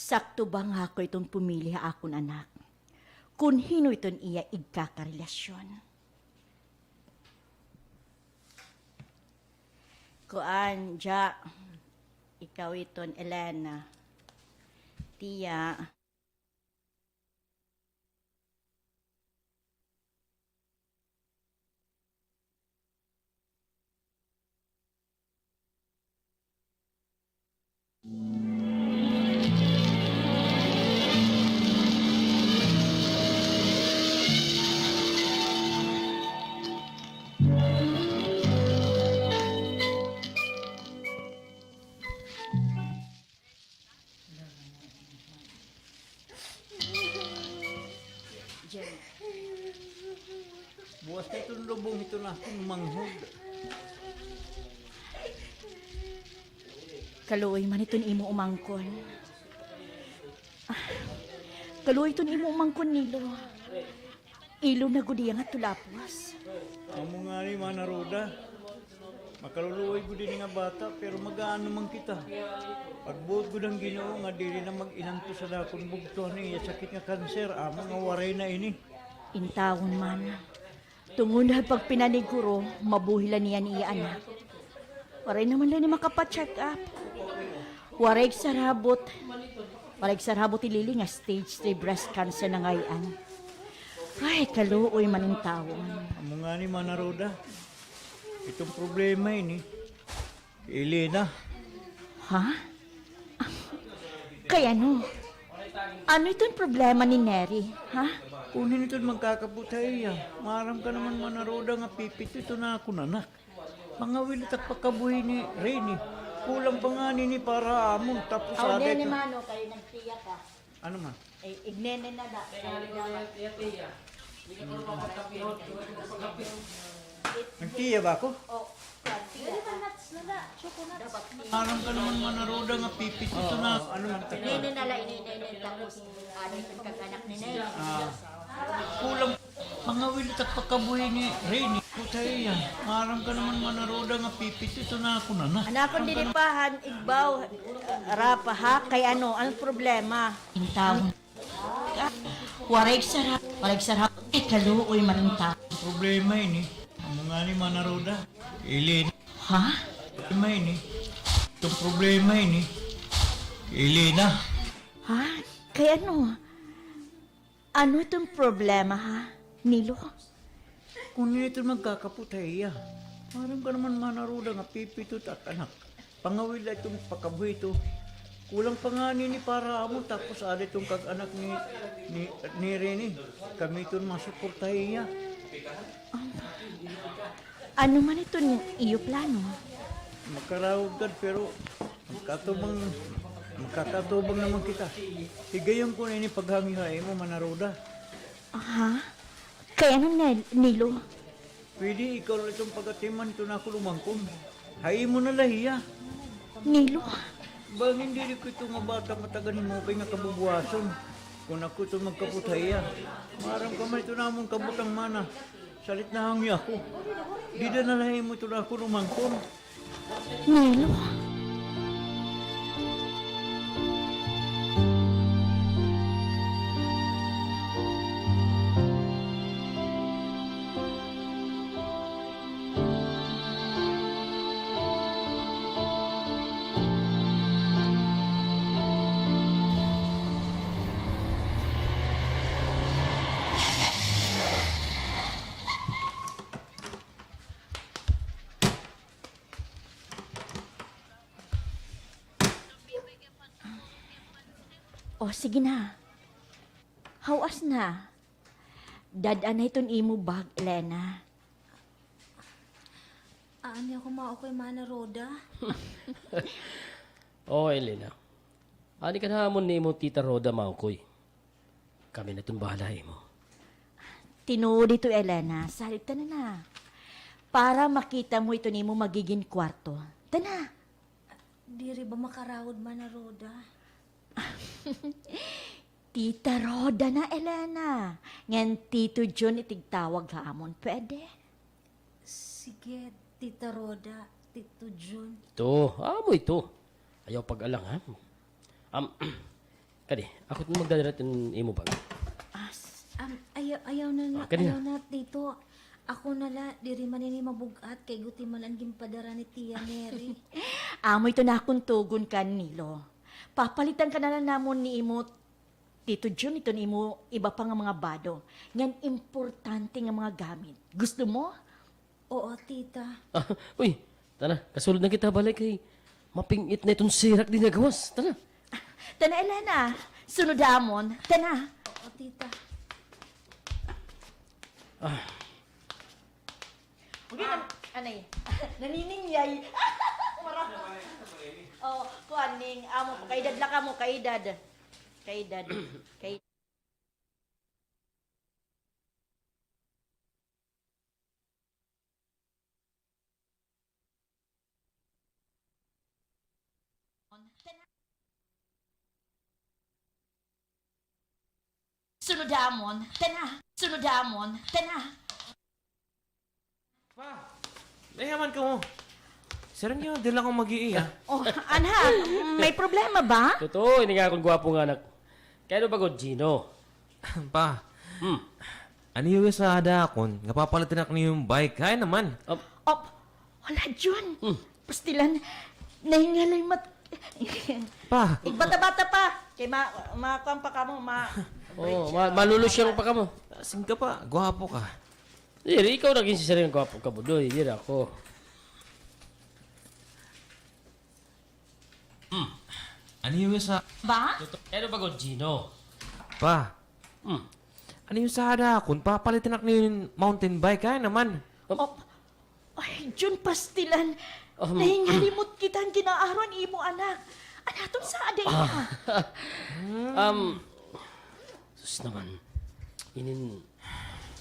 Sakto ba nga ako itong pumili akon anak? Kung hino iton iya igkakarelasyon. Kuan, ja, ikaw iton, Elena. Tiya, Jen, Buwas na itong lubong ito na akong manghod. kaluoy man iton imo umangkon. Kaluoy iton imo umangkon nilo. Ilo na gudi nga tulapos. Amo nga ni Manaroda. Makaluluoy ko din nga bata pero magaano man kita. Pagbuot ko ng Ginoo nga dili na mag-inanto sa dakon bugto ni sakit nga kanser amo nga waray na ini. Intawon man. Tungod na pag pinaniguro, mabuhilan niya ni anak. Waray naman lang ni makapacheck up. Waray sarabot. Waray sarabot ilili nga stage 3 breast cancer na ngayon. Ay, kaluoy man ang tawon. Amo nga ni Manaroda. Itong problema ini. Elena. Ha? Kaya ano? Ano itong problema ni Neri? Ha? Kunin ito magkakabutay ya. Maram ka naman Manaroda nga pipit ito na ako nanak. Mga wilit at pagkabuhi ni Rene. Kulang pa nga ni para amon tapos Aw, adet. nene mano, kayo nagtiyak ka. Ano man? Ignene na da. Nagtiya ba ako? O, Maram ka naman Manaroda nga pipit ito na ako. Ano man? Nene na la, inene tapos ano itong kaganak ni Nene. Kulang mga wilit at pagkabuhi ni Rene. Putay yan. Maram ka naman Manaroda nga pipit ito na ako nanak. Anakon dinipahan, igbaw, rapa ha? Kay ano, anong problema? Intawon. Waray sarap, kaluoy man ang tao. Problema ini. Ano nga ni Manaroda? Elena. Ha? Problema ini. Itong problema ini. Elena. Ha? Kay ano? Ano itong problema ha? Nilo? Kung ito magkakaputay ya. Maram ka naman Manaroda nga pipitot at anak. Pangawil na itong pakabuhi ito. Kulang pa nga ni para amo tapos ada itong kag-anak ni Rene. Kami itong masuportahin niya. Ano man itong iyo plano? Makarawag ka pero magkakatubang naman kita. Higayon ko na ini paghangihay mo Manaroda. Ha? Kaya ano Nilo? Pwede ikaw lang itong pagatiman ito na ako lumangkong. Hayi mo na lahiya. Nilo? Bang hindi ko ito nga bata mataganin mo kay nga kabubuhason. Kung ako ito magkaputaya. Maram ka man ito namong kabutang mana. Salit na hangi ako. Di na nalahin mo ito na ako lumangkong. Nilo? O, sige na. Hawas na. Dadan na itong imo bag, Elena. Ani ako mao kay Manaroda. Oo, Elena. Ani ka na hamon ni mo tita Roda Mangkoy. Kami na itong bahala mo. Tinuod ito, Elena. Salit na na. Para makita mo ito ni mo magiging kwarto. Tana. Diri ba makarawod Manaroda? Tita Roda na, Elena. Ngan Tito John itigtawag hamon. Pwede? Sige, Tita Roda, Tito Jun. Ito, amo ito. Ayaw pag-alang, ha? Kani, ako magdadarat yung imo ba? Ayaw na na, Kanina. ayaw na, tito. Ako nala, diri man ini mabugat, kay guti malan gimpadara ni Tia Mary. Amoy to na akong tugon ka, Nilo. Papalitan ka na lang namon ni imo, Tito Jun, ito ni imo iba pa nga mga bado. Ngan importante nga mga gamit. Gusto mo? Oo, tita. Ah, uy, tana, kasulod na kita balik kay mapingit na itong sirak din nagawas. Tana. Tana, Elena. Sunod amon. Tana. Oo, tita. Okay, anay. Naniningyay. Oh, kuaning amo kaedad la ka mo, kaedad. Kaedad. Kay Sunod amon. Tana. Sunod amon. Tana. Pa, nayaman ka mo. Sarang yun, di lang akong mag-ii, ha? Oh, anak, may problema ba? Totoo, hindi nga akong gwapong anak. Kaya ba ko, Gino? Pa, Hmm. ano yung sa adakon? Napapalitan ako niyo yung bike. Kaya naman. Up. Oh, wala Jun. Pastilan, nahingalay mat... Pa, Bata-bata pa. Kay makuan pa ka mo, Oh, malulusyang pa ka mo. asing ka pa. Gwapo ka. Diri, ikaw naging si Sarang gwapo ka mo. Doy, diri ako. Ano yung sa... Ba? Kaya ba ko, Gino? Pa, Hmm. ano yung sa adakon? Papalitan ako niyo yung mountain bike. Kaya naman. Oh, ay, Jun, pastilan. Um, Nahingalimot kita ang kinaaron imo, anak. Anatong sa aday ka. Sus naman. Inin...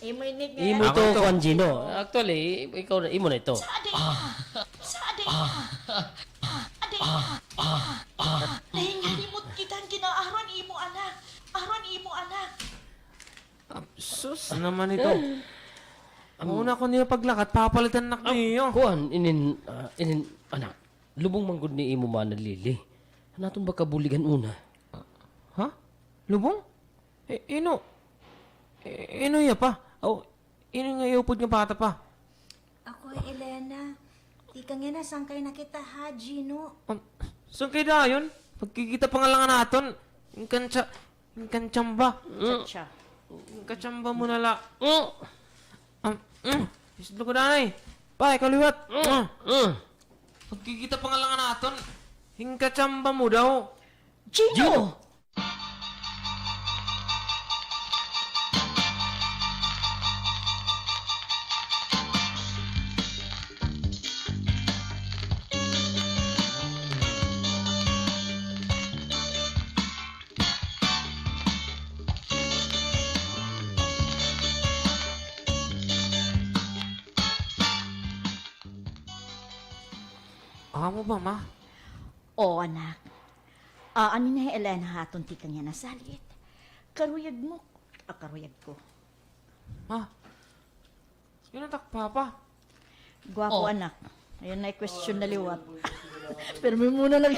Imo inig Imo nga. ito, Juan Gino. Actually, ikaw na, imo na ito. Sa aday ka. Sa aday ka. Aday ka. Nahingalimot kita ang kinaaron imo, anak. Aron imo, anak. Sus naman ito. Muna ko niyo paglakat, papalitan na niyo. Kuan, inin, anak, lubong manggod ni imo man nalili. Naton ba kabuligan una? Ha? Lubong? Ino? Ino ya pa? Oh, ino nga iupod nga bata pa? Ako, Elena. Di ka nga nasangkay na kita, ha, Gino? Saan kayo dayon? Pagkikita pa nga lang naton. Yung kantsamba. Chacha. Yung kantsamba mo na la. Mm. Islo ko na Pa, ikaw liwat. Mm. Pagkikita pa nga lang naton. Yung kantsamba mo daw. Gino! Amo ba, ma? O, anak. Ano na Elena haton ti kanya nasalit. Karuyag mo. Karuyag ko. Ma? Yun ang takpa pa. Gwapo, anak. Ayun na question na liwat. Pero may muna lang.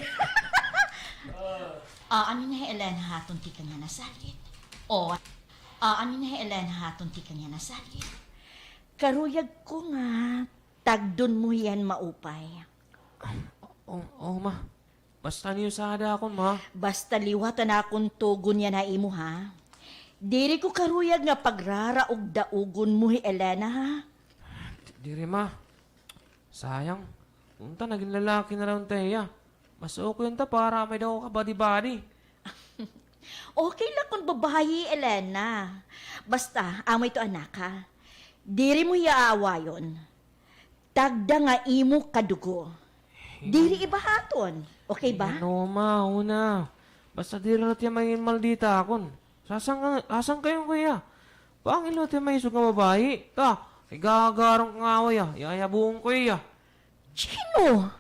Ano na Elena haton ti kanya nasalit. O, ano na Elena haton ti kanya nasalit. Karuyag ko nga. Tagdon mo yan maupay. Oh, ma. Basta niyo sa adakon, ma. Basta liwatan akong tugon yan na imo, ha? Diri ko karuyag nga pagraraog daugon mo, Elena, ha? Diri, ma. Sayang. Punta, naging lalaki na lang tayo. Mas okay yun ta para may daw ka body-body. Okay lang kung babae, Elena. Basta, amay to anak, ha? Diri mo yaawa yun. Tagda nga imo kadugo. Diri ibahaton. Okay ba? Ano, ma, una. Basta diri natin may maldita akon. Sasang kayo kuya. Pangin natin may isog nga babae. Ta, igagarong ngaway Yayabuong ko Chino!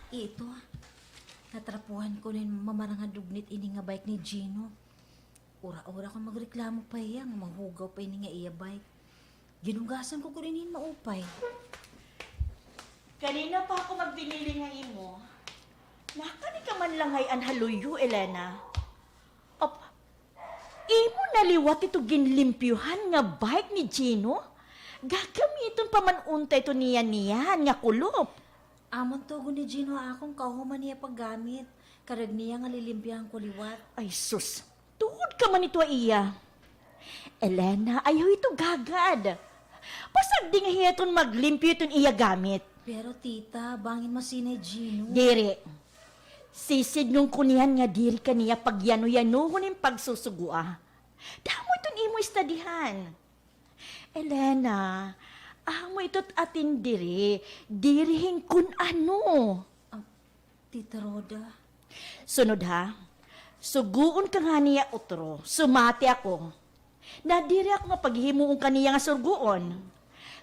Ito, natrapuhan ko rin mamaranga dugnit ini nga bike ni Gino. Ura-ura ko magreklamo pa iya, nga mahugaw pa ini nga iya bike. Ginugasan ko rin maupay. Kanina pa ako magbinili nga imo. Nakani ka man lang ay anhaluyo, Elena. Op, imo naliwat ito ginlimpyuhan nga bike ni Gino? Gagamiton pa man unta ito niyan nga kulop. Amon tugo ni Gino akong kahuman niya paggamit. Karag niya nga lilimpihan ko liwat. Ay sus, tuod ka man ito iya. Elena, ayaw ito gagad. Pasag di nga hiyaton maglimpyo itong iya gamit. Pero tita, bangin masinay Gino. Diri, sisid nung kunihan nga diri kaniya pagyano-yanuhon yung pagsusugua. Damo itong imo istadihan. Elena, amo ito't atin dirihin kun ano. Tita Roda, Sunod ha, suguon ka nga niya utro, sumati ako. Nadiri ako nga paghimuong kaniya nga surguon.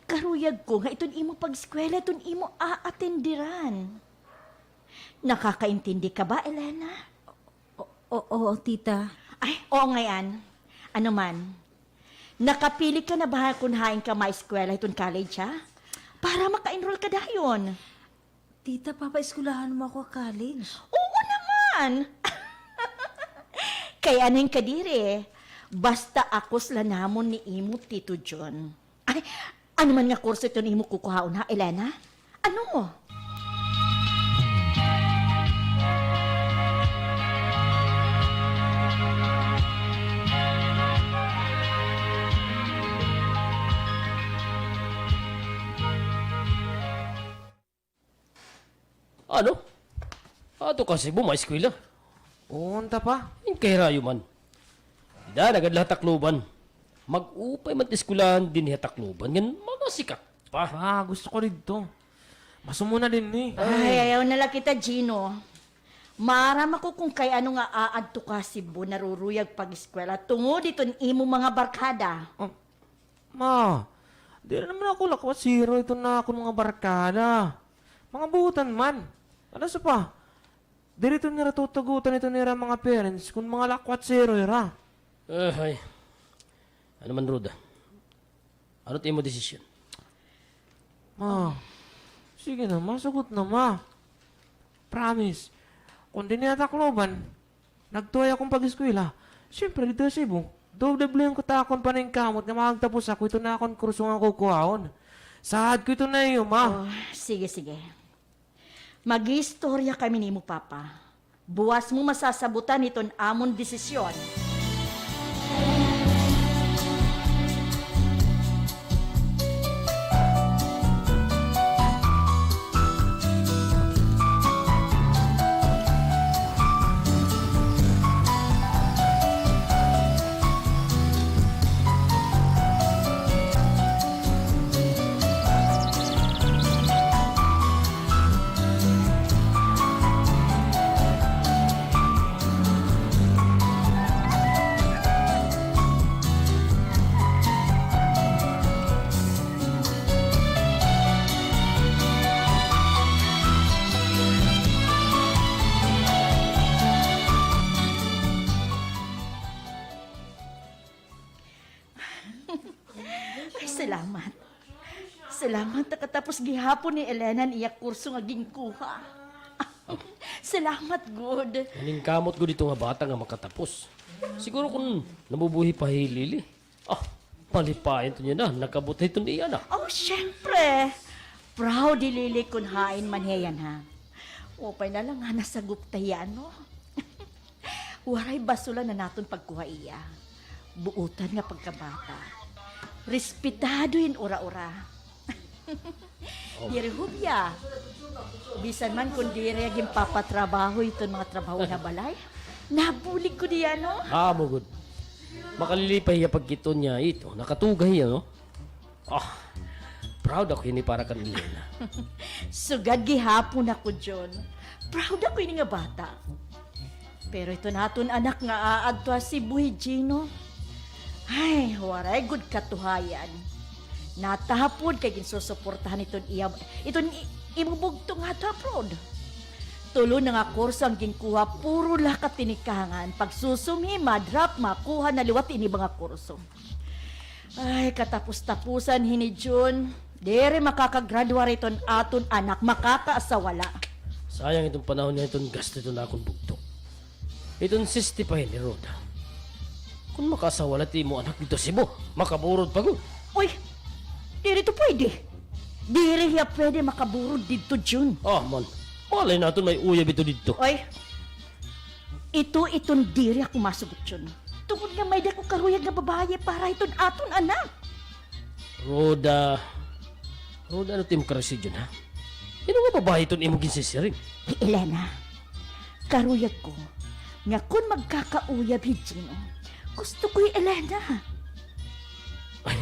Karuyag ko nga iton imo pag-eskwela, iton imo aatendiran. Nakakaintindi ka ba, Elena? Oo, tita. Ay, oo ngayon. Ano man, nakapili ka na ba kung hain ka ma-eskwela iton college, ha? Para maka-enroll ka dayon. Tita, papa-eskulahan mo ako college. Oo naman! Kaya aning kadiri, basta akos lanamon ni imo Tito John. Ay, ano man nga kurso ito ni imo kukuhaon ha, Elena? Ano? Ano? Ato kasi bumaiskwila. Unta pa. Yung kay rayo man. Da, nagad lahat takluban. Mag-upay man tiskulahan din niya takluban. Yan, mga sikat pa. Gusto ko dito. Masumuna din eh. Ay, ayaw na lang kita, Gino. Maram ako kung kay ano nga aadto ka Cebu naruruyag pag-eskwela tungod ito imo mga barkada. Ma, di na naman ako lakwat zero. Ito na ako mga barkada. Mga buutan man. Ano sa pa? Dito nila tutugutan ito nila mga parents kung mga lakwat zero ira. Ay. Ano man, Roda? Ano tayo mo desisyon? Ma, sige na, masagot na ma. Promise. Kung di niyatakloban, nagtuway akong pag-eskwela. Siyempre, dito sa Cebu, doble yung katakon pa ng kamot na magtapos ako. Ito na akong kurso nga kukuhaon. Sahad ko ito na iyo, ma. Oh, sige, sige. Mag-istorya kami ni mo, Papa. Buwas mo masasabutan iton amon desisyon. Ay, salamat. Salamat nakatapos gihapon ni Elena niya kurso nga ginkuha. Salamat, good. Aning kamot ko dito nga bata nga makatapos. Siguro kung nabubuhi pa hilili. Palipain to niya na. Nakabuti ito niya na. Oh, syempre. Proud ilili kun hain man yan, ha. Upay na lang nga nasagup tayan, no? Waray basula na naton pagkuha iya. Buutan nga pagkabata. Respetado in ura-ura. Diri hubya. Bisan man kung diri aging papatrabaho ito mga trabaho na balay. Nabulig ko diyan, no? Mo good. Makalilipay ya pagkito niya ito. Nakatugay ya, no? Proud ako ini para kan Elena. Sugad gihapon ako, John. Proud ako ini nga bata. Pero ito naton anak nga aadto si Buhi Gino. Ay, waray good katuhayan. Natahapod kay ginsusuportahan iton iya. Iton imubugto nga tapod. Tulo na nga kurso ang ginkuha, puro la katinikangan. Pagsusumi, madrap, makuha na liwat ini mga kurso. Ay, katapos-tapusan hini June. Dere makakagraduate iton aton anak, makakaasawala. Sayang itong panahon niya itong gasto ito na akong bugtong. Itong sisti pa ni Roda. Kung makasawala ti mo anak dito si mo, makaburod pa ko. Uy, diri to pwede. Diri hiya pwede makaburod dito June. Ah, man. Malay natin may uyab ito dito. Oy, itong diri ako masugot yun. Tungkol nga may dako karuyag nga babae para iton aton anak. Roda, ano tim karasi dyan, ha? Yan nga babae itong imong ginsisiring. Elena, karuyag ko nga kung magkakauyab Gino, gusto ko Elena. Ay,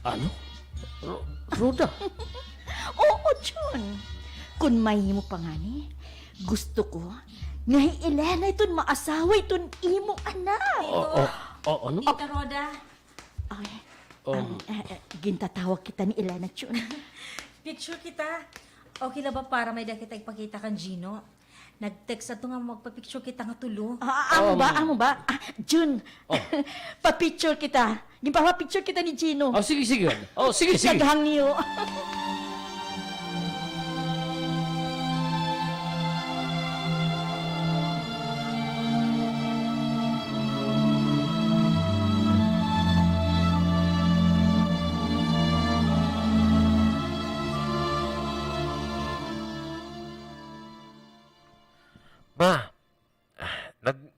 ano? Roda, Oo, John. Kung may mo pa nga ni, gusto ko nga Elena iton maasawa iton imo anak. ano? Tita Roda, Ay, Um, gintatawag kita ni Elena, John. picture kita. Okay na ba para may da kita ipakita kan Gino? Nag-text ato nga magpa-picture kita nga tulo. Amo ba? Jun, pa-picture kita. Picture kita ni Gino. oh, sige. Oh, sige. Naghang niyo. Ma,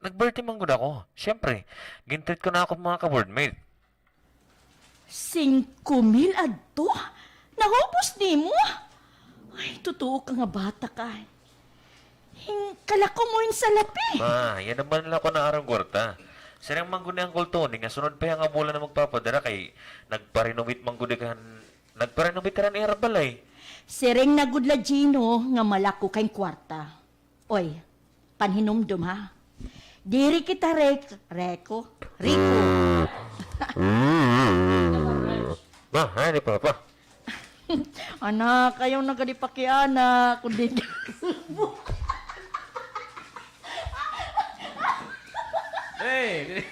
nag-birthday man gud ako. Siyempre, gintreat ko na ako mga ka-boardmate. 5,000 adto? Nahubos ni mo? Ay, totoo ka nga bata ka. Kalako mo yun sa lapi. Ma, yan naman lang ako na arang gwarta. Sarang man gud ni Uncle Tony nga sunod pa yung abula na magpapadara kay nagpa-renovate man gud kan nagpa-renovate ka ni Arbalay. Sereng na gudla Gino nga malako kayong kwarta. Oy, panhinumdum ha. Diri kita Rico. Ma, hani papa. Anak, ayaw na anak. Kundi Hey!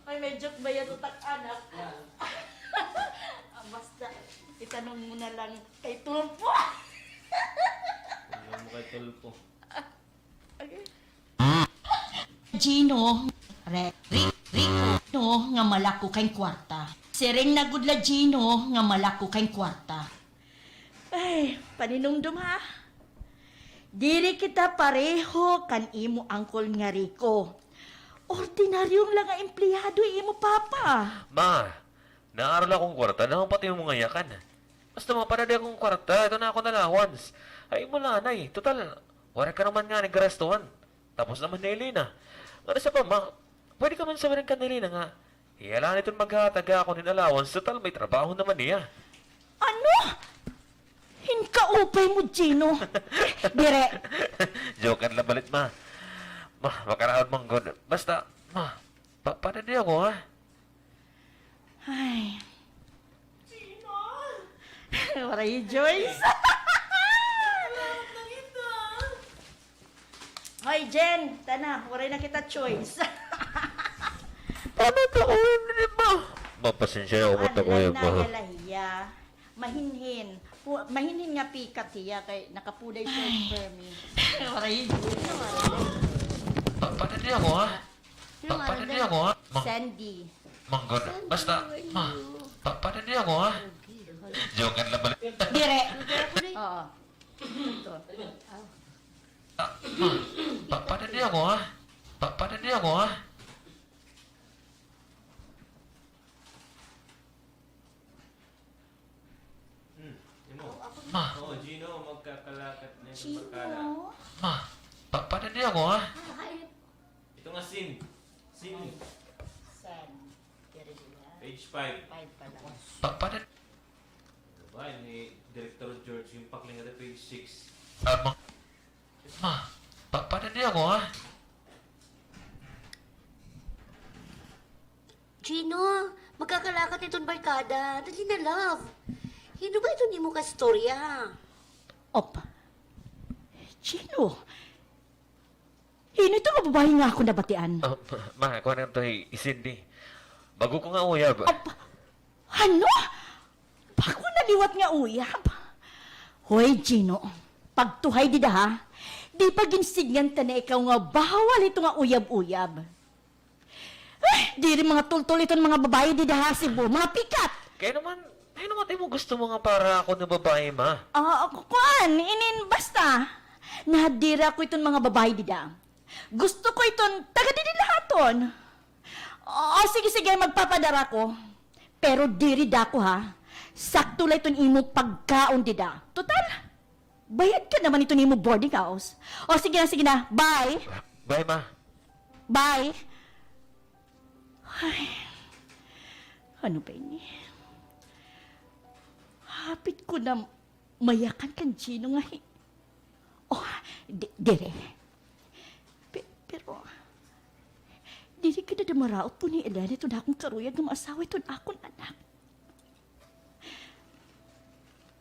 Ay, may joke ba yan utak anak? Basta, itanong mo na lang kay Tulpo. Ano mo kay Tulpo? Gino, Rico, nga malako kayong kwarta. Sereng na gudla Gino, nga malako kayong kwarta. Ay, paninumdum ha. Diri kita pareho kan imo angkol nga Rico. Ordinaryong lang nga empleyado imo papa. Ma, naaral akong kwarta na pati mo nga yakan. Basta mapanadi akong kwarta, ito na ako na allowance. Ay mo lanay, total, wala ka naman nga nag-restoran. Tapos naman ni Elena. Ano sa pa, ma, pwede ka man sabihin ka ni Elena nga. Iyalaan itong maghataga ako ng allowance, total may trabaho naman niya. Ano? Hinkaupay mo, Gino. Dire, Joke lang balit, ma. Ma, makaraod mong good. Basta, ma, panadi ako, ha? ay. Gino! Waray, Joyce. Hoy, Jen, tana, waray na kita choice. Paano ito ko yun, ma? Ma, pasensya ako mo ito ko yun, ma. Nagalahiya. Mahinhin. Mahinhin nga pikat hiya kay nakapuday sa permi. Waray, Panadi ako, ha? Panadi ako, ha? Ma, Sandy. manggod. Basta, ma, panadi ako, ha? Joke lang balit. Dire. Oo. Ito. Ma, panadi ako, ha? Panadi ako, ha? Ma, Oh, Gino, magkakalakat na yung Gino. ma, panadi ako, ha? Ito nga scene. Scene. San. Dire sila. Page 5. 5 pa lang. Panadi. Diba, ni Director George yung pakling at page 6. Ma, panadi ako, ha? Gino, magkakalakat itong barkada. Dali na, love. Hino ba ito ni mo ka storya? Opa. Gino, hinito nga babae nga ako nabatian. Oh, ma, kuha na ito isindi. Bago ko nga uyab. Ano? Bako naliwat nga uyab. Hoy, Gino, pagtuhay di da ha, di pa ginsigyan ta na ikaw nga bawal ito nga uyab-uyab. Di rin mga tultul ito mga babae di da ha, Cebu, mga pikat. Kaya naman tayo mo gusto mo nga para ako na babae, ma. Kuan, basta. Nahadira ko itong mga babae dida. Gusto ko itong taga didi lahaton. Sige, magpapadara ko. Pero diri da ko ha. Sakto lang itong imo pagkaon dida. Total, bayad ka naman itong imo boarding house. Sige na. Bye. Bye, ma. Bye. Ay, ano ba ini? Hapit ko na mayakan kan Gino nga. Dire. Pero, diri ka na damaraot po ni Elena ito na akong karuyag ng asawa ito na akong anak.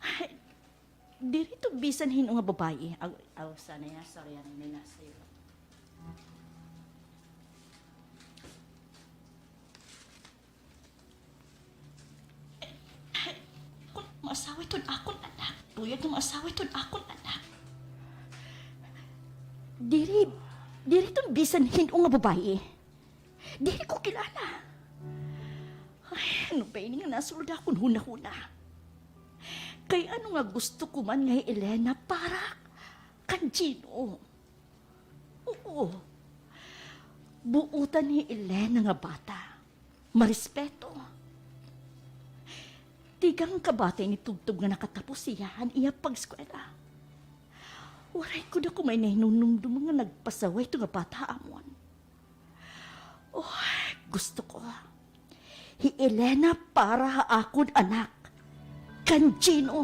Ay, diri ito bisan hino nga babae. Sana ya, sorry yan, may nasa iyo. Kung maasawa ito na akong anak, tuyag ng maasawa ito na akong anak. Diri itong bisan hino nga babae. Diri ko kilala. Ay, ano ba ini nga nasulod akong huna-huna? Kay ano nga gusto ko man nga Elena para kan Gino. Oo. Buutan ni Elena nga bata. Marespeto. Tigang kabatay ni tugtog nga nakatapos siyahan iya pag-eskwela. Waray ko na kumay na hinunumdum nga nagpasaway ito nga bata amon. Gusto ko. Hi Elena para akon anak. Kan Gino.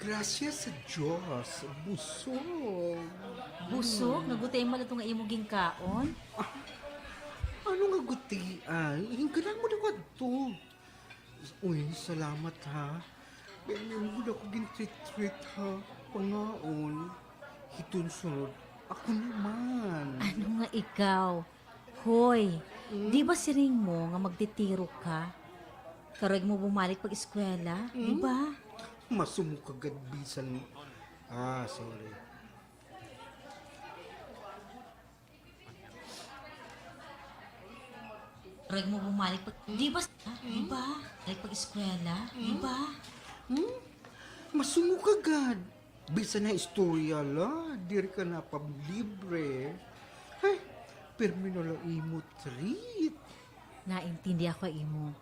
Gracias sa Diyos. Busog. Busog, nagutay mo na itong imuging kaon. Ano nga guti ay? Hinggalan mo na ka to. Uy, salamat ha. Ganyan mo na ko gin-treat ha. Pangaon. Hitun sunod. Ako naman. Ano nga ikaw? Hoy, di ba siring mo nga magtitiro ka? Karag mo bumalik pag-eskwela, di ba? Masumukagad bisan mo. Sorry. Karag mo bumalik pag... Di ba? Di ba? Like pag-eskwela, di ba? Masumukagad. Bisan na istorya la. Diri ka na pablibre. Ay, permi na lang imo treat. Naintindi ako imo.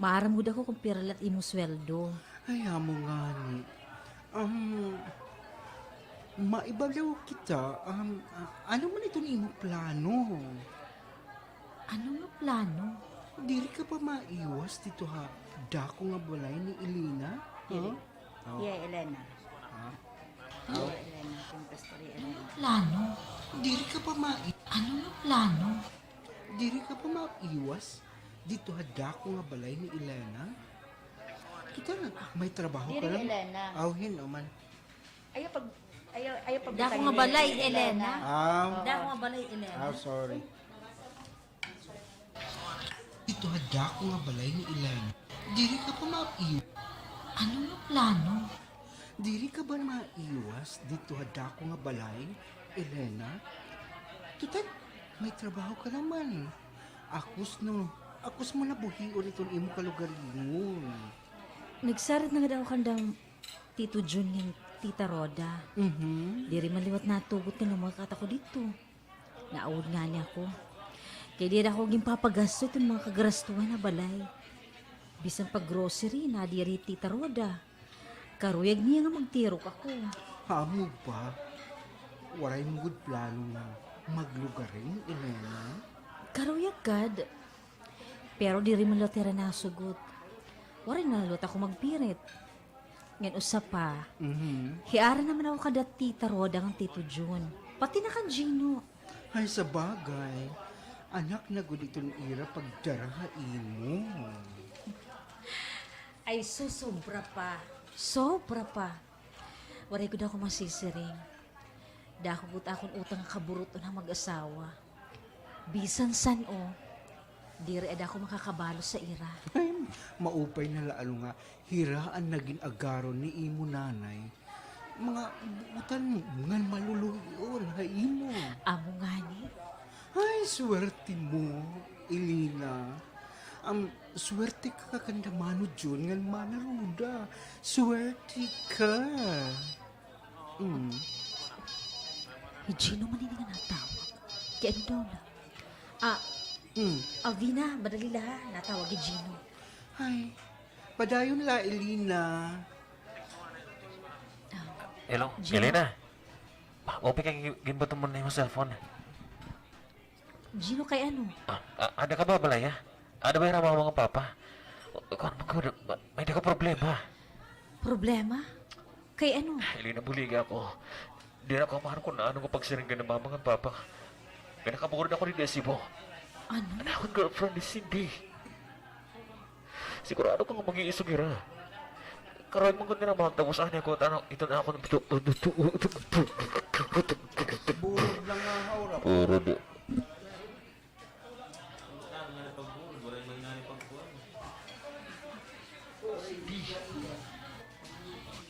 Maaramod ako kung piralat imo sweldo. Ay, amo nga ni. Maibalaw kita. Ano man ito ni imo plano? Ano nga plano? Diri ka pa maiwas dito ha? Dako nga balay ni Elena? Ha? Yeah, Elena. Ha? Elena, yung pastori Elena. Plano? Diri ka pa Ano nga plano? Diri ka pa maiwas dito ha? Dako nga balay ni Elena? Kita na, may trabaho ka Diri lang. Elena. Awhin naman. Ayaw pag Dako nga balay, Elena. Dako nga balay, Elena. Sorry. Dito ha? Dako nga balay ni Elena. Diri ka pa maiwas. Ano nga plano? Diri ka ba maiwas dito hadako nga balay, Elena? Tutat, may trabaho ka naman. Akos mo na buhi ulit ang imo kalugaringon. Nagsarit na nga daw kandang Tito Jun ng Tita Roda. Di rin maliwat na tugot ka ng mga kata ko dito. Naawad nga niya ako. Kaya di na ako gimpapagasto itong mga kagarastuhan na balay. Bisan pag grocery na di rin Tita Roda. Karuyag niya nga magtirok ako. Hamo ba? Waray mo good plano na maglugarin, Elena? Karuyag kad. Pero di rin man tira na sugot. Wala na lalot ako magpirit. Ngayon usap pa. Mhm. Hiara naman ako kada tita Roda ang tito Jun. Pati na kan Gino. Ay, sa bagay. Anak na guditong ira pagdarahain mo. Ay, sobra pa. Sobra pa. Waray ko na ako masisiring. Dako gut akong utang kaburot na mag-asawa. Bisan san o, dire ada ako makakabalo sa ira. Ay, maupay na laalo nga. Hiraan naging agaron ni imo nanay. Mga buutan mo, ngan maluluyon, ha imo. Amo nga ni. Ay, swerte mo, Elena. Swerte ka kakanda mano dyan, ngan manaruda. Swerte ka. Mm. Gino man nga natawag. Kaya ano daw na? Mm. Vina, madali laha. Natawag ni Gino. Ay, padayon la, Elena. Hello, Gino? Elena. Opi ka ginbato mo na yung cellphone. Gino kay ano? Ada ka ba balaya? Ada ba yung mga papa? May da ka problema. Problema? Kay ano? Elena, buliga ako. Di na ako maharap kung naano ko pagsiringgan ng mga papa. Kaya nakabukurod ako ni Desibo. Ano? Anak akong girlfriend ni Cindy. Sigurado kang mag-iisugira. Karoy mo ganda naman tapos ano ko tanong ito na ako Burog lang nga haura. puro do.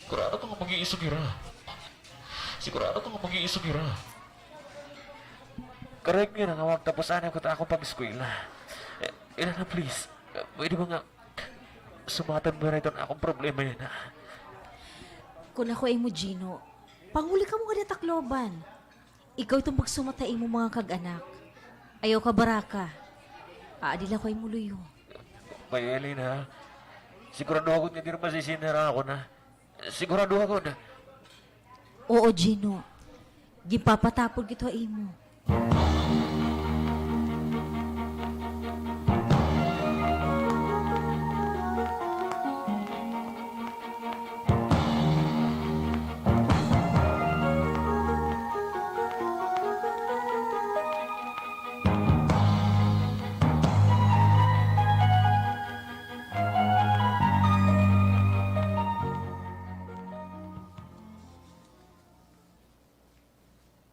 Sigurado kang mag-iisugira. Sigurado kang mag-iisugira. Correct nyo na nga wag tapos ano ko ako pag-eskwela. Ina na please. Pwede ba nga sumatan mo na ito na akong problema yan ha? Kung ako ay mo, Gino, panghuli ka mo nga takloban. Ikaw itong pagsumatay mo mga kag-anak. Ayaw ka baraka. Aadila ko ay muluyo. Kaya Elena, sigurado ako hindi rin masisinira ako na. Sigurado ako na. Oo, Gino. Gipapatapod kito ay mo.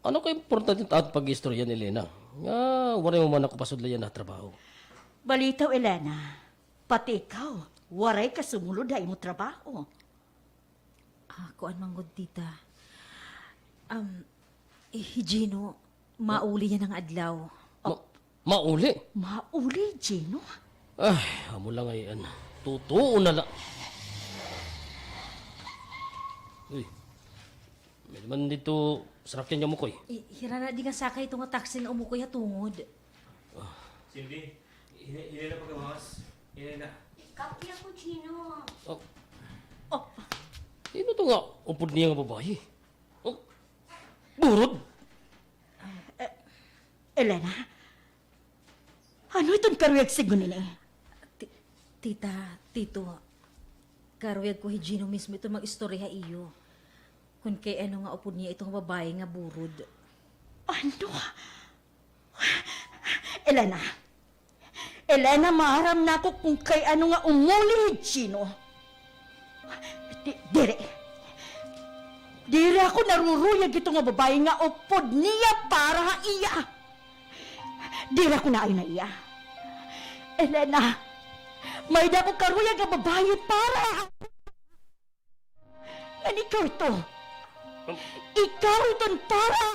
Ano ka importante at pag-istorya ni Lena? Nga, wala mo man ako pasudlayan na trabaho. Balitaw, Elena. Pati ikaw, waray ka sumulod ay mo trabaho. Kuan manggod, tita. Gino, mauli yan ang adlaw. Mauli? Mauli, Gino. Ay, amo lang ay an. Totoo na lang. Uy, may naman dito sarakyan niya mo koy. Hira na di nga sakay itong taxi na umukoy hatungod. Cindy, hindi na pagkawas. Hindi na. Kapi ako, Gino. Sino to nga? Upod niya nga babae. Oh, burod. Elena, ano itong karuyag sigun ini? Tita, tito, karuyag ko Gino mismo ito mag-istorya iyo. Kung kay ano nga upod niya itong babae nga burod. Ano? Elena, maaram na ako kung kay ano nga umuli, Gino. Dire ako naruruyag ito nga babae nga upod niya para iya. Dire ako na na iya. Elena, may da ko karuyag nga babae para. Yan ikaw ito. Ikaw iton para.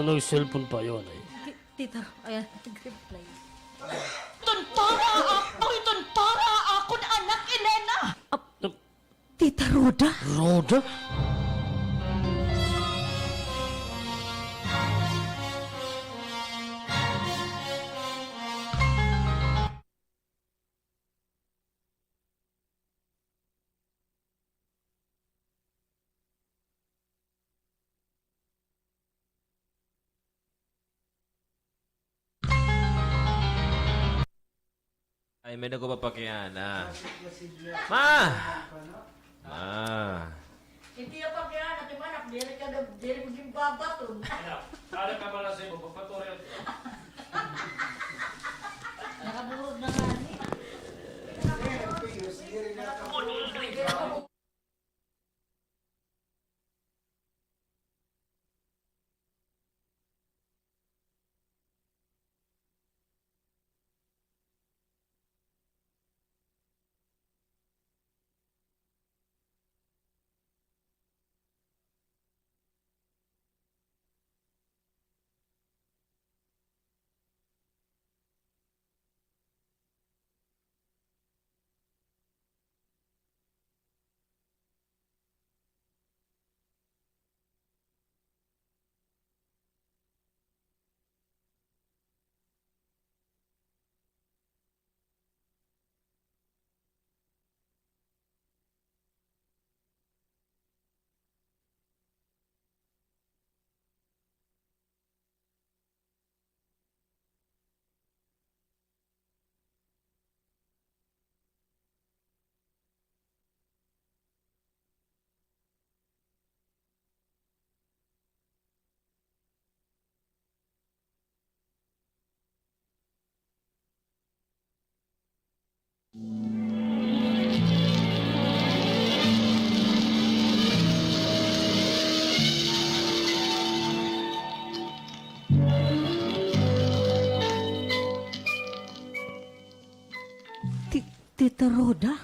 Nag-cellphone pa yun ay. Tita, ayan, nag-reply. Iton para ako, iton para ako na anak, Elena. Tita Roda? Roda? Ay, may nagpapakyan. Ma! Ma! Hindi pa kaya natin manak, diri mo yung babaton. Ada ka pala sa iyo, pagpatuloy. Nakaburod na nga ni. Tita Roda?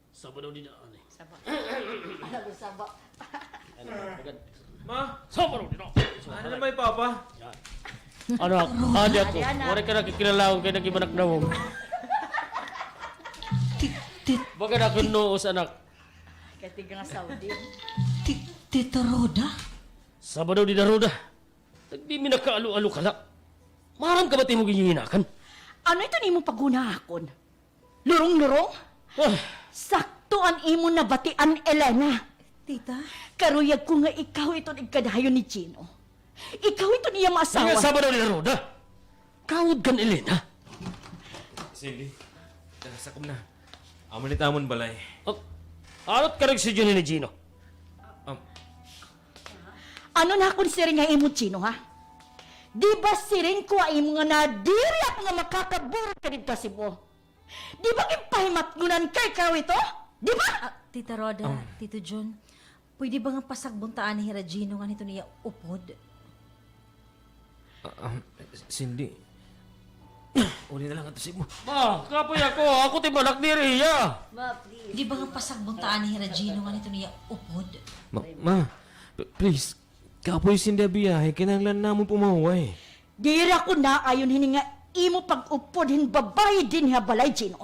Sabado di daan eh. Alam mo, saba. Ma! Sabado di daan. Ano na may papa? Anak, adi ako. Anak. Wala ka nakikilalaon kay nagibanak na mo. Baka na kunoos anak. Kaya tigang Saudi. Tita Roda? Sabado di daruda. Nagdi mi nakaalu-alu ka na. Maram ka ba mo ginginakan? Ano ito ni mo pagunahakon? Lurong-lurong? Ah, Sakto ang imo na batian, Elena. Tita? Karuyag ko nga ikaw ito igkadayon ni Chino. Ikaw ito niya Sige, maasawa. Sabado di daruda. Kawad kan Elena. Cindy, sakom na. Amon balay. Oh, anot ka rin si Johnny ni Gino? Ano na akong siring nga imo, Chino, ha? Di ba siring ko ay imo nga nadiri ako nga makakaburo ka dito si Bo? Di ba impahimatgunan kay ikaw ito? Di ba? Tita Roda, Tito John, pwede ba nga pasagbuntaan ni Regino nga nito niya upod? Cindy, uli na lang ito si mo. Ma, kapoy ako. Ako ti manak diri ya. Di ba nga pasagbuntaan ni Regino nga nito niya upod? Please, kapoy Cindy biyahe, kinanglan namon pumahuay. Dira ko na ayon hini nga imo pag-upod hin babae din ha balay, Chino.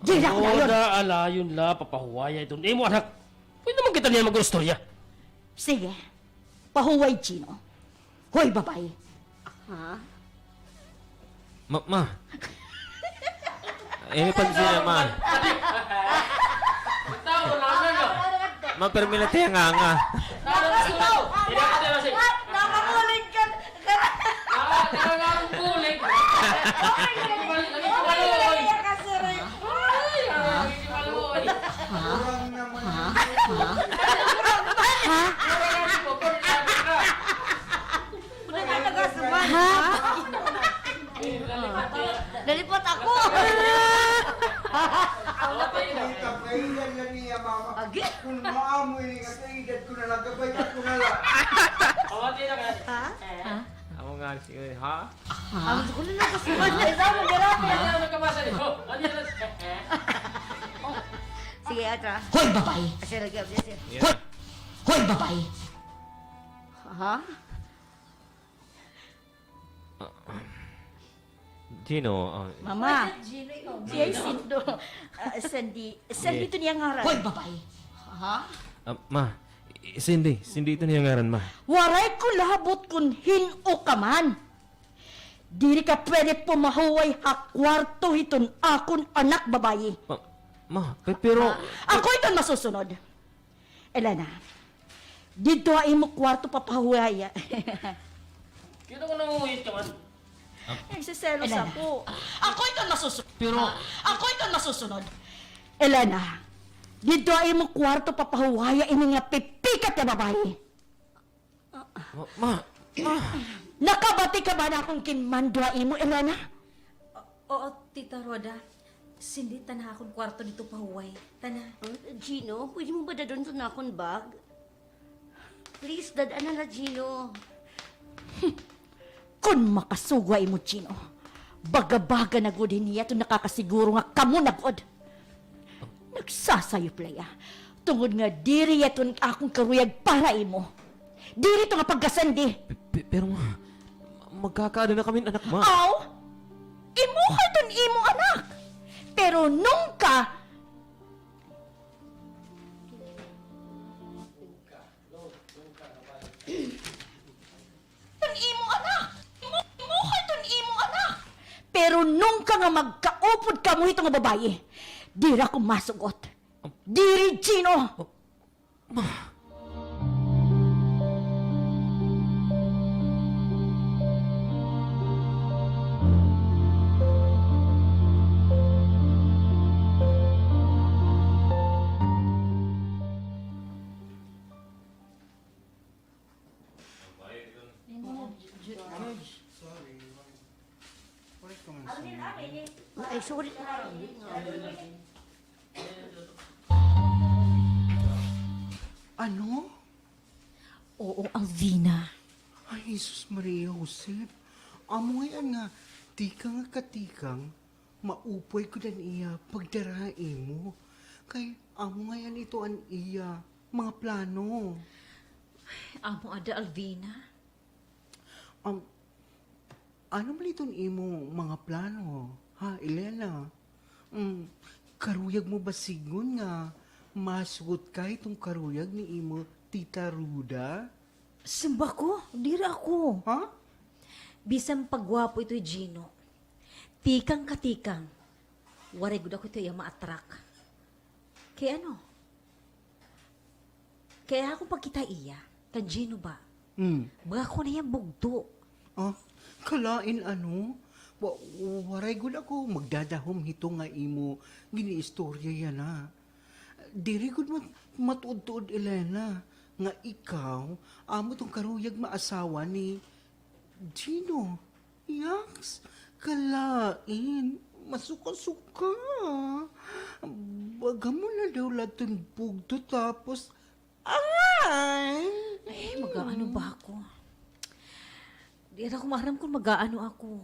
Dira ko na ayon. Roda, alayon la, papahuwaya ito. Imo anak. Pwede naman kita niya mag-istorya. Sige, pahuway, Chino. Hoy, babae. Ha? Ma. Eh, pansin na, ma. Ma, permilate nga. Nakamuling ka! Kurang naman. Nalipot ako! Kita kailan na niya, mama. Agi? Kung maamoy nga kaedad ko na lang, gabay ako na lang. Ako nga, sige, ha? Ang ko na nakasuman na isa mo, grabe. Sige, atra. Hoy, babae! Yeah. Hoy, babae! Ha? Gino, Mama! Siya sindo. Sandy ito niya ngaran. Hoy, babae! Ha? ma, Cindy ito niya ngaran, ma. Waray ko labot kun hino ka man. Diri ka pwede pumahuway ha kwarto hiton akon anak babae. Pero... Ako iton masusunod. Elena, dito ay mo kwarto papahuway. Kino ko nang uyit ka man? Nagsiselos ako. Ako ito masusunod. Pero, Ako ito masusunod. Elena, dito ay mong kwarto papahuwaya ini nga pipikat na babae. Ma, Nakabati ka ba na akong kinmandwa mo, Elena? Oo, Tita Roda. Sindi na akong kwarto dito pahuway. Tana. Gino, pwede mo ba dadon sa nakon bag? Please, dadaan na Gino. Kung makasugwa mo, Chino, baga-baga na gud niya ito nakakasiguro nga kamo na gud. Nagsasayo playa. Tungod nga diri yaton akong karuyag para imo. Diri to nga pagkasandi. pero ma, magkakaano na kami anak, ma. Aw! Imo ka ton imo anak. Pero nung ka ton imo anak. Imo ka ton imo anak. Pero nung ka nga magkaupod ka mo ito nga babae, dira ko masugot. Diri, Gino! Ay, sorry. Ano? Oo, Alvina. Ay, Jesus Maria Josep. Amo ngayon nga, tikang nga katikang, maupoy ko dan iya pagdarain mo. Kay amo ngayon ito an iya, mga plano. Amo ada, Alvina. Ano man itong imo mga plano? Ha, Elena? Karuyag mo ba sigun nga masugot ka itong karuyag ni imo Tita Ruda? Simba ko, dira ako. Ha? Bisang pagwapo ito'y Gino. Tikang katikang. Waray gud ako ito yung ma-attract. Kaya ano? Kaya ako pagkita iya, kan Gino ba? Baga ko na yung bugto. Ah, kalain ano? Waray gud ako magdadahom hito nga imo giniistorya yan ha. Diri gud matuod-tuod Elena nga ikaw amo tong karuyag maasawa ni Gino. Yaks, kalain masuka-suka. Baga mo na daw laton bugto tapos ay! Mag-aano ba ako? Di na ko maharam kung mag-aano ako.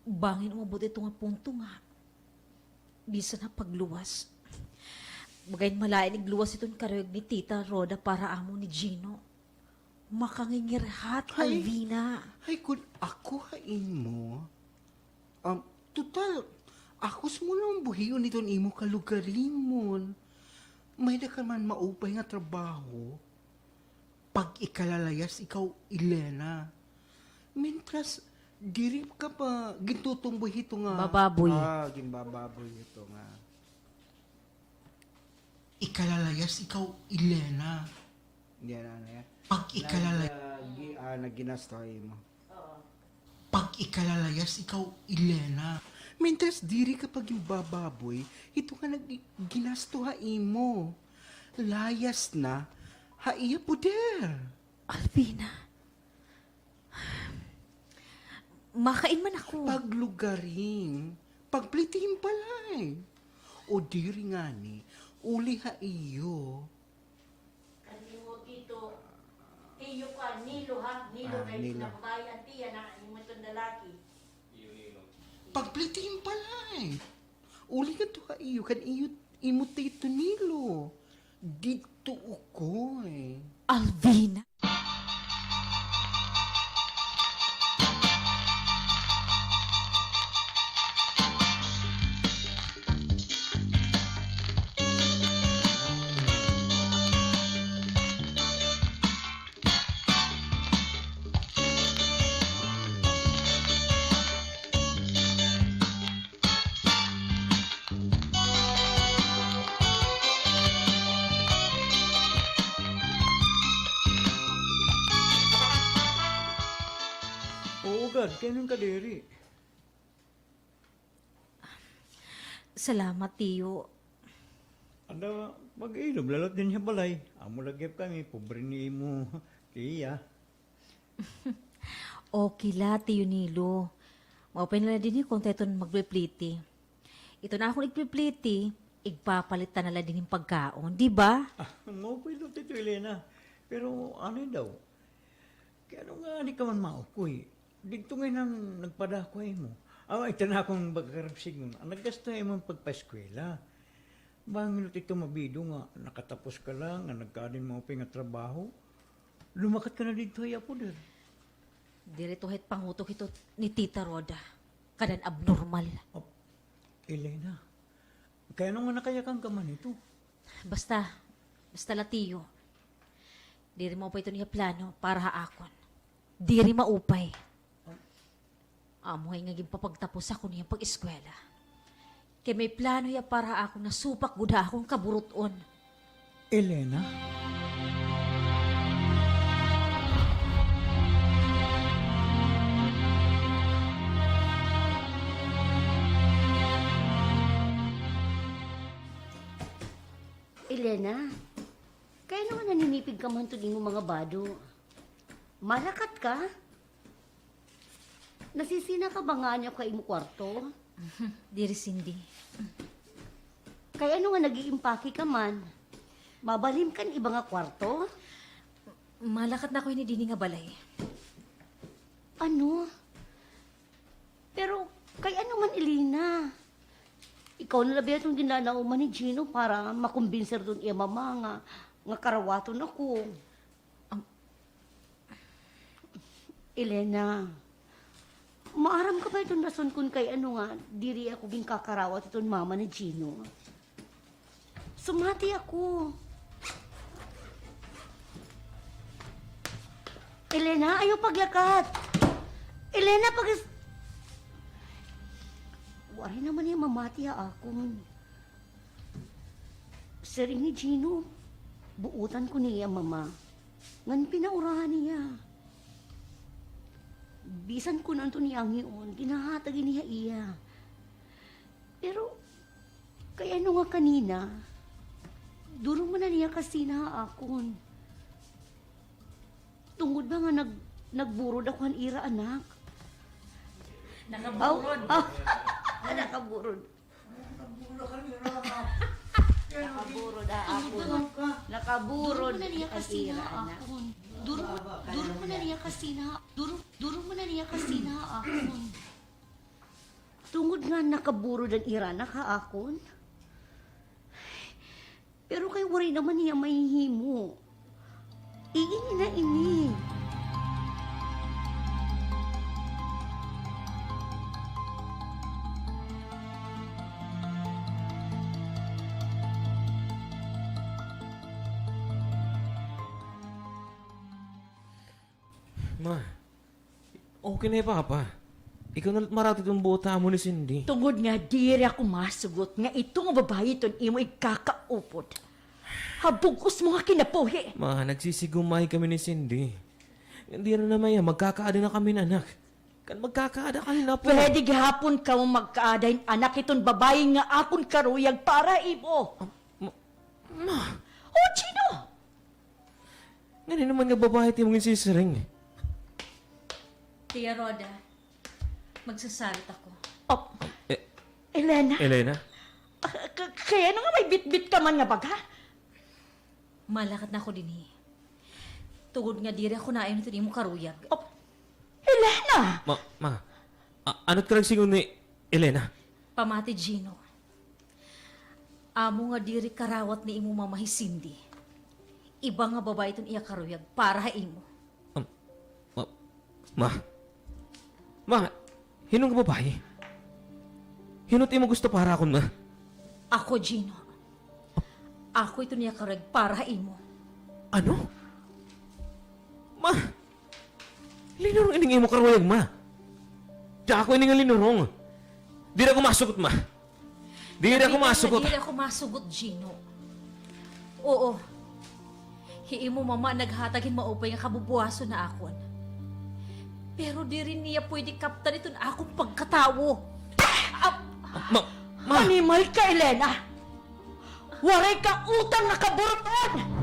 Bangin umabot ito nga punto nga. Bisa na pagluwas. Bagayin malain igluwas itong karuyag ni Tita Roda para amo ni Gino. Makangingirhat, Ay. Alvina. Ay, kung ako hain mo, total, ako sumulong buhiyon itong imo kalugarin mo. May na ka man maupay nga trabaho, pag ikalalayas ikaw, Elena. Mintras, diri ka pa, gintutumboy ito nga. Bababoy. Ginbababoy ito nga. Ikalalayas ikaw, Elena. Hindi na yan. Pag ikalalayas, naginastoy mo. Pag ikalalayas, ikaw, Elena. Mintras, diri ka pag yung bababoy, ito nga ginasto mo. Layas na, haiya puder. Alvina. Makain man ako. Paglugaring, pagplitin palay. O diri nga ni, uli haiyo. Kanimo dito, iyo ka, Nilo ha? Nilo na Nilo. na babae, antiya na, yung itong lalaki. Pagplitin palay. Uli ka to haiyo, kan iyo imuti ito nilo. Dito ukoy. Alvina. Oo, God. Kailan ka diri? Salamat, Tiyo. Anda, mag-ilog. Lalot din siya balay. Amo lagyap kami. Pobre ni mo. Tiya. Okay la, Tiyo Nilo. Maupay nila din kung tayo magpipliti. Ito na akong igpipliti, igpapalitan nila din yung pagkaon, di ba? Mo pilot ito, Elena. Pero ano daw? Kaya ano nga ni ka man maukoy? Dito ngayon ang nagpadakoy mo. Ito na akong bagkarapsig mo. Ang nagkasta mo pagpaskwela. Bang minut ito mabido nga, nakatapos ka lang, nga nagkaanin mo nga trabaho. Lumakat ka na dito, ay po dir. Dirito hit pangutok ito ni Tita Roda. Kanan abnormal. Elena, kaya nung nakayakan ka man ito? Basta la, Tiyo. Diri mo pa ito niya plano para haakon. Diri maupay. Amo nga ngaging papagtapos ako niyang pag-eskwela. Kaya may plano ya para ako na supak guda akong kaburuton. Elena? Elena, kaya naman naninipig ka man tuling mo mga bado. Malakat ka? Nasisina ka ba nga niya kay mo kwarto? Diri Cindy. Kaya ano nga nag-iimpake ka man? Mabalim kan iba nga kwarto? Malakat na ako ni Dini nga balay. Ano? Pero, kay ano man, Elena? Ikaw na labi itong ginanao man ni Gino para makumbinser doon iya mama nga karawaton ako. Elena, maaram ka ba itong nason kun kay ano nga, diri ako ging kakarawat itong mama ni Gino? Sumati ako. Elena, ayaw paglakat. Elena, Wari naman niya mamati akong. Sir ni Gino, buutan ko niya, mama. Ngan pinaurahan niya. Bisan ko nanto niya ang iyon, ginahatagin niya iya. Pero, kaya ano nga kanina, duro mo na niya kasi na akon. Tungod ba nga nagburod ako ang ira, anak? Nakaburod. Nakaburod. Nakaburod ako. Nakaburod ang ira, anak. Duro mo na niya kasi na akon. Tungod nga nakaburod ang ira, nakaakon. Pero kay wari naman niya mahihimo. Iini na ini. Ma, okay na yung papa. Ikaw na marati itong buta mo ni Cindy. Tungod nga diri ako masugot nga ito nga babae ton imo ikakaupod. Habugos mo nga kinapuhi. Ma, nagsisigumay kami ni Cindy. Hindi na naman yan, magkakaada na kami anak. Kan magkakaada kami na po. Pwede gihapon ka mo magkaadayin anak iton babae nga akon karuyag para imo. Ma, O, Gino! ngayon naman nga babae ti mong insisering. Tia Roda, magsasalit ako. Oh, Elena, Elena? kaya ano nga may bit-bit ka man nga baga? Malakat na ako din eh. Tugod nga diri ako na ayon ito mo karuyag. Oh, Elena! Ano't ka nagsingon ni Elena? Pamati Gino. Amo nga diri karawat ni imo mamahi Cindy. Iba nga babae itong iya karuyag para ha imo. Ma, hinong ka babae? Hinot mo gusto para akon, ma? Ako, Gino. Ako ito niya karuyag para ha imo. Ano? Ma, linurong ining imo karuyag, ma. Diya ako ining linurong. Di na ako masugot, ma. Di na ako masugot. Di ako masugot, Gino. Oo. Hiimo mama naghatagin maupay nga kabubuhaso na akon. Pero di rin niya pwede kaptan ito na akong pagkatawo. Ma, Animal ka, Elena! Waray ka utang na kaburutan!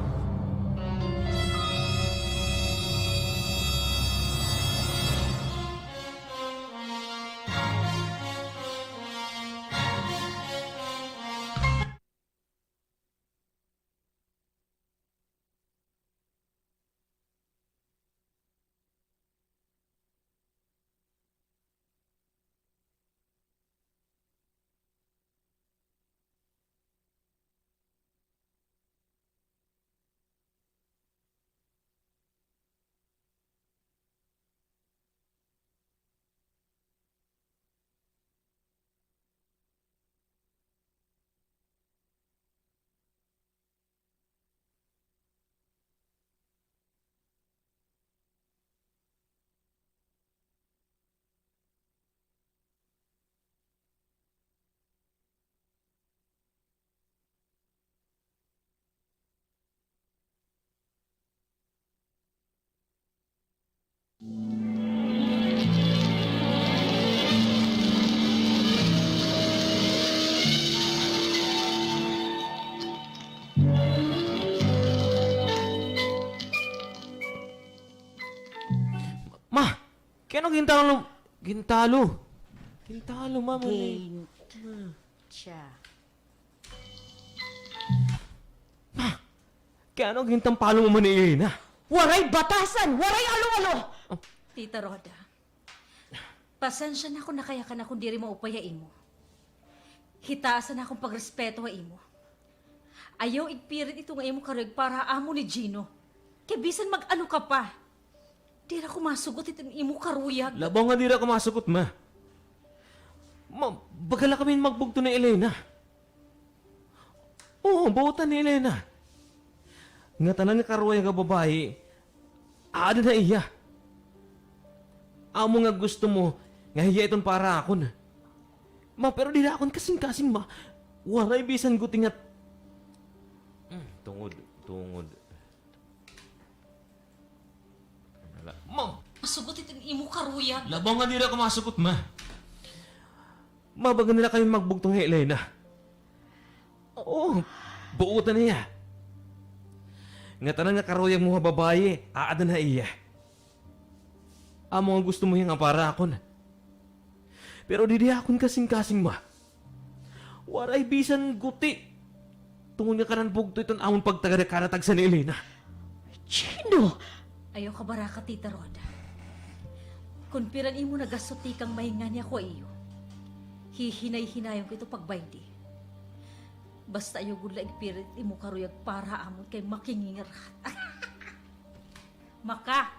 ma, kaya ano gintalo? Gintalo. Gintalo, ma. Gain siya. Kaya ano gintampalo mo man ni Elena? Waray batasan! Waray alo-alo! Tita Roda, pasensya na ako na kaya ka na kung diri mo upayain mo. Hitaasan na akong pagrespeto ha imo. Ayaw igpirit ito nga imo karag para amo ni Gino. Kaya bisan mag-ano ka pa. Di na ko masugot itong imo karuyag. Labaw nga di ra ka masukot, ma. Ma, bagala kami magbugto ni Elena. Oo, buutan ni Elena. Nga tanan nga karuya nga babae, aada na iya. Amo nga gusto mo, nga hiya iton para akon. Ma, pero di na akon kasing-kasing, ma. Waray bisan guting at... Tungod. Ma, Masugot itong imo karuyag. labaw nga di ra ka masukot, ma. Mabaga nila kami magbugtong ni Elena. Oo, buutan niya. Nga tanan nga karuyang mo nga babae, aada na iya. Amo nga gusto mo nga para akon. Pero di akon kasing-kasing, ma. Waray bisan guti. Tungod nga kanan bugto iton amon pagtaga na tagsa ni Elena. Gino! Ayaw ka baraka, Tita Roda. Kung piran imo nagasuti kang mahinga niya ko iyo, hihinay-hinayong ko ito pagbaydi. Basta ayaw gula igpirit imo karuyag para amon kay makingingar. Maka!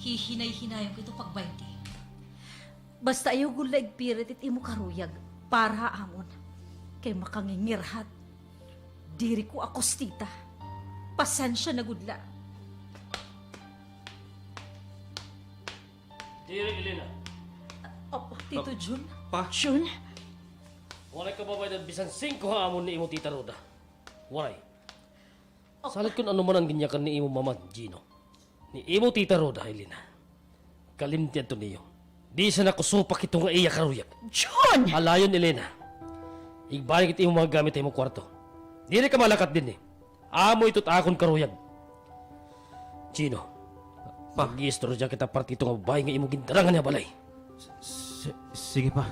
Hihinay-hinayong ko ito pagbaydi. Basta ayaw gula igpirit it imo karuyag para amon kay makangingirhat. Diri ko akos, tita. Pasensya na gudla. Diri, Elena. Opo, Tito Jun. Jun? Walay ka babayad bisan 5 haamon ni imo Tita Roda. Walay. Salit kung ano man ang ginyakan ni imo mama, Gino. Ni imo Tita Roda, Elena. Kalimtian to niyo. Di sa nakusupak ito nga iya karuyag. Jun! Alayon, Elena. Igbalik iti imo mga gamit ay mo kwarto. Dili ka malakat din eh. Amo ito't akon karuyag. Gino. Pag-iistro dyan kita partito nga babae nga imo gindarangan niya balay. Sige pa.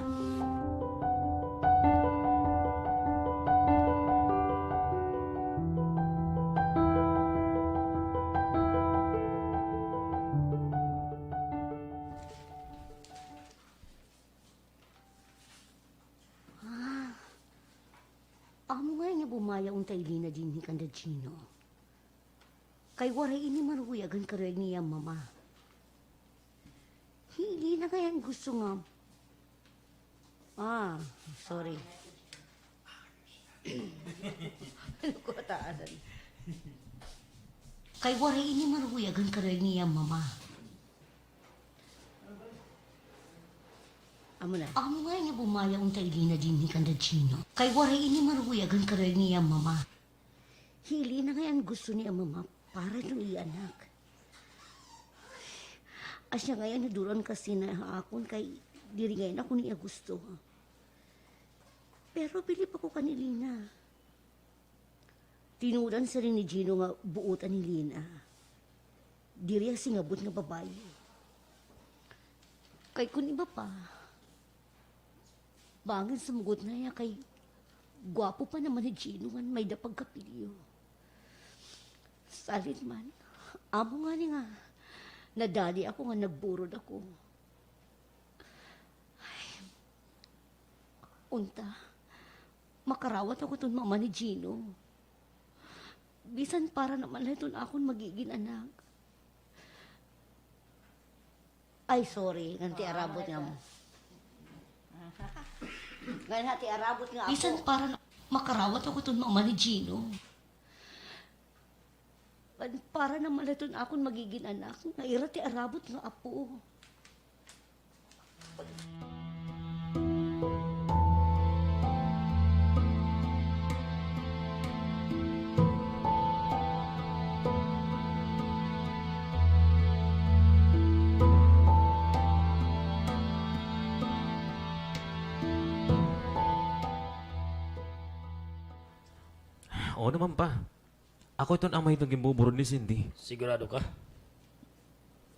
Amo nga nga bumaya untay lina din ni kanda Gino. Kay waray ini maruyagan karag niya mama. Hili na kaya gusto nga. Sorry. Ano ko taanan? Kay waray ini maruyagan karag niya mama. Amo nga nga bumaya untay lina din ni kanda Gino. Kay waray ini maruyagan karag niya mama. Hili na kaya gusto niya mama para itong ianak. Asya ngayon naduran kasi na akon kay diri ngayon ako niya gusto. Pero bilib ako kanilina. Tinudan sa rin ni Gino nga buutan ni Lina. Diri ang singabot nga babae. Kay kun iba pa, bangin sumugot na niya kay gwapo pa naman ni Gino nga may dapag kapilyo. Salit man, amo nga ni nga, nadali ako nga nagburod ako. Ay, unta, makarawat ako ton mama ni Gino. Bisan para naman na iton akong magiging anak. Ay, sorry, nganti arabot nga mo. Ngayon hati arabot nga ako. Bisan para makarawat ako ton mama ni Gino. Para naman na iton akong magiging anak. Ngayon hati arabot nga apo. Oo naman pa. Ako itong amay itong gimbuburod ni Cindy. Sigurado ka?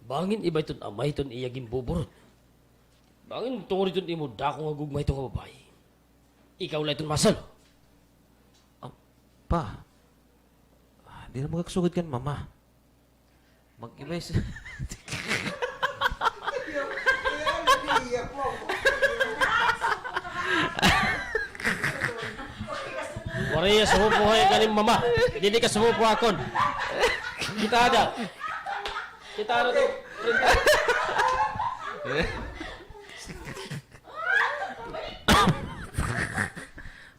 Bangin iba iton amay iton iya gimbuburot. Bangin tungod iton imo dako nga gugmay itong babae. Ikaw lang iton masalo. Pa, di na magkaksugod kan, mama. Mag-ibay sa... Wariya sumupo kayo kaning mama. Hindi ka sumupo akon. Kita ada. Kita ada to.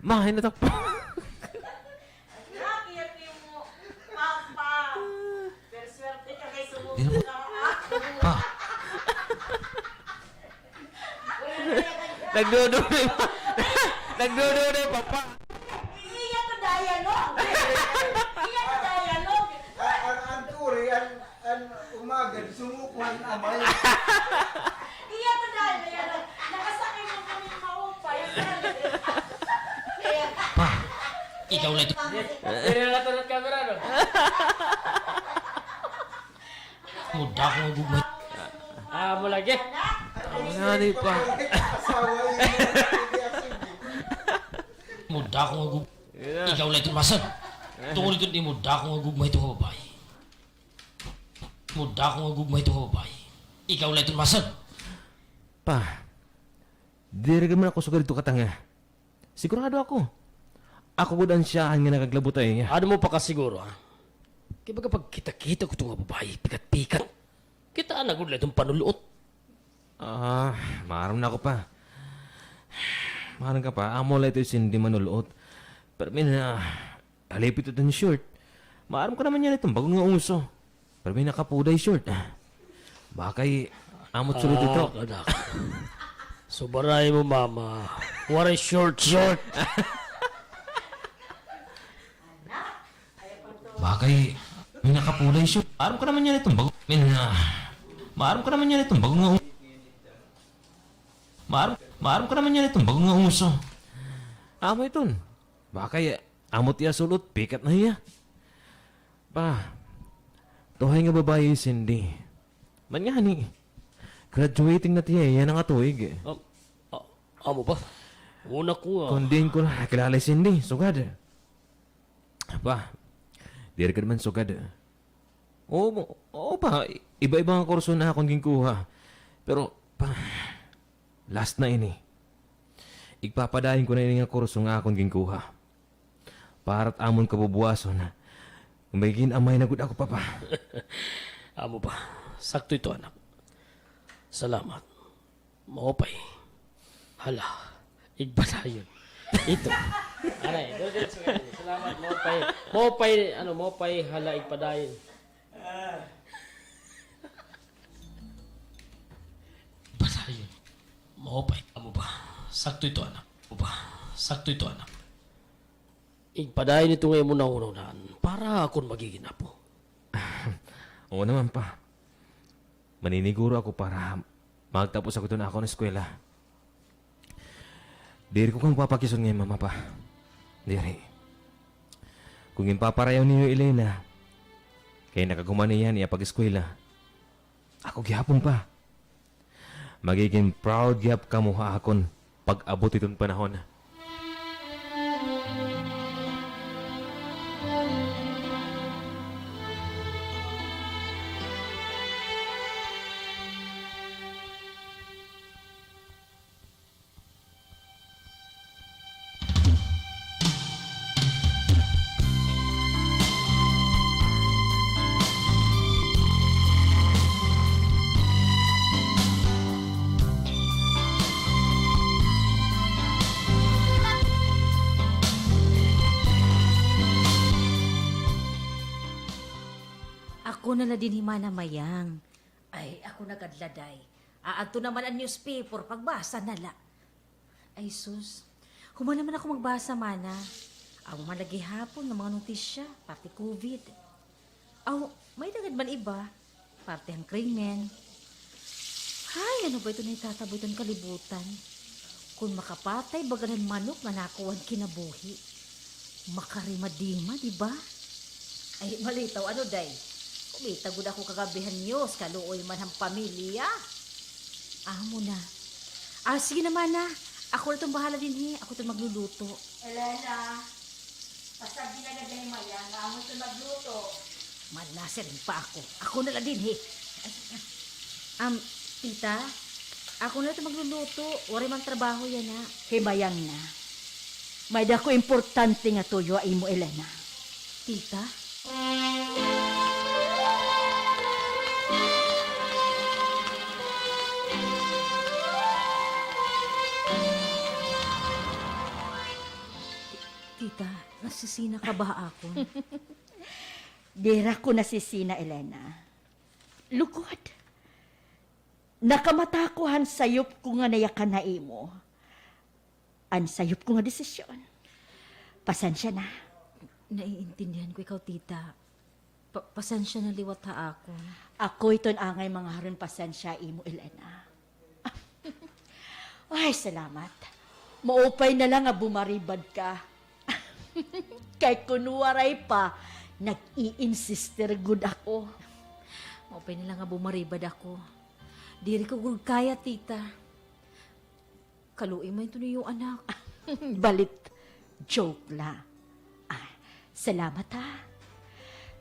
Ma, hinatak pa. Di na mo... Pa. Nagduduloy pa. Nagduduloy pa, pa. Iya to dialogue. Iya to dialogue. Ang turi, ang umaga, sumukuhan amay. Iya to dialogue. Nakasakay mo kami maupay. Pa. Ikaw lang ito. Hindi na natanong camera no. Muda ko nga gugmay. Mo lagi. Nga di pa. Asawa yun. Muda ko nga gugmay. Ikaw lang ito masal. Tungkol ito ni muda ko nga gugmay itong babae. Muda ko nga gugmay itong babae. Ikaw lang ito masal. Pa, di rin man ako sugad ito katanga. Sigurado ako. Ako gud ang siyahan nga nakaglabutay niya. Ano mo pa kasiguro ha? Kaya baga pag kita-kita ko itong babae, pikat-pikat. Kita na gud lang itong panuluot. Maram na ako pa. Maram ka pa, amo lang ito hindi manulot. Pero may na, alipit ito ng short. Maram ka naman yan itong bagong nga uso. Pero may nakapuday short. Bakay, amot sulod ito. Anak. Subaray mo mama. Waray short. Bakay, may nakapuday short. Maram ka naman yan itong bagong... Maram ka naman yan itong bagong nga uso. Maram ka naman yan itong bagong nga uso. Amo iton. Bakay, amot iya sulot, pikat na iya. Pa, tuhay nga babae yung Cindy. Man nga ni, graduating na tiya, yan ang atuig. Amo ba? Una ko nga. Kundin ko na, kilala yung Cindy, sugad. Pa, di rin ka naman sugad. Oo pa, iba-iba ang kurso na akong ginkuha. Pero, pa, last na ini. Igpapadahin ko na ini nga kurso nga akong ginkuha. Para't amon kabubuason na. Umagin amay na gud ako, papa. Amo ba? Sakto ito anak. Salamat. Maopay. Hala. Igbala yun. Ito. Aray. Salamat. Maopay. Maopay. Hala. Igpadayon. Igbala yun. Maopay. Amo ba? Sakto ito anak. Amo ba? Sakto ito anak. Igpadayon ito ngayon mo na ununan para akong magiging apo. Oo naman, pa. maniniguro ako para magtapos ako doon ako ng eskwela. Diri ko kang papakison ngayon, mama pa. Diri. Kung impaparayaw niyo Elena, kaya nakaguman niya niya pag-eskwela, ako gihapon pa. Magiging proud gihap ka mo akon pag-abot itong panahon. Ako nala din himana mayang. Ay, ako nagadladay. Aadto naman ang newspaper, pagbasa nala. Ay, sus. Human naman ako magbasa mana. Aw, malagi hapon ng mga notisya, pati COVID. Aw, may dagad man iba, parte ang krimen. Hay, ano ba ito na itataboy itong kalibutan? Kung makapatay, bagalan manok na nakuhan kinabuhi. Makarimadima, di ba? Ay, malitaw, ano day? Kumitagod ako kagabihan news, kaluoy man ang pamilya. Amo na. Sige naman na. Ako na itong bahala din Ako itong magluluto. Elena, pasabi na gani Maya nga amo ito magluto. Malaser pa ako. Ako na lang din Tita, ako na itong magluluto. Wari mang trabaho yan Himayang na. May dako importante nga tuyo ay mo, Elena. Tita? Tita, nasisina ka ba ako? Dira ko nasisina, Elena. Lukod. Nakamatakuhan sayop ko nga nayakan na imo. An sayop ko nga desisyon. Pasensya na. Naiintindihan ko ikaw, tita. Pasensya na liwat ha ako. Ako iton angay mga haron pasensya imo, Elena. Ay, salamat. Maupay na lang nga bumaribad ka. Kay kunwaray pa, nag-i-insister good ako. Mapay nila nga bumaribad ako. Diri ko gud kaya, tita. Kaluin mo ito yung anak. Balit, joke la. Salamat ha.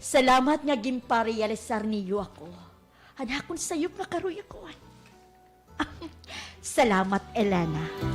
Salamat nga gimparealisar niyo ako. Hanakon sayop na karuya ko. Salamat, Elena.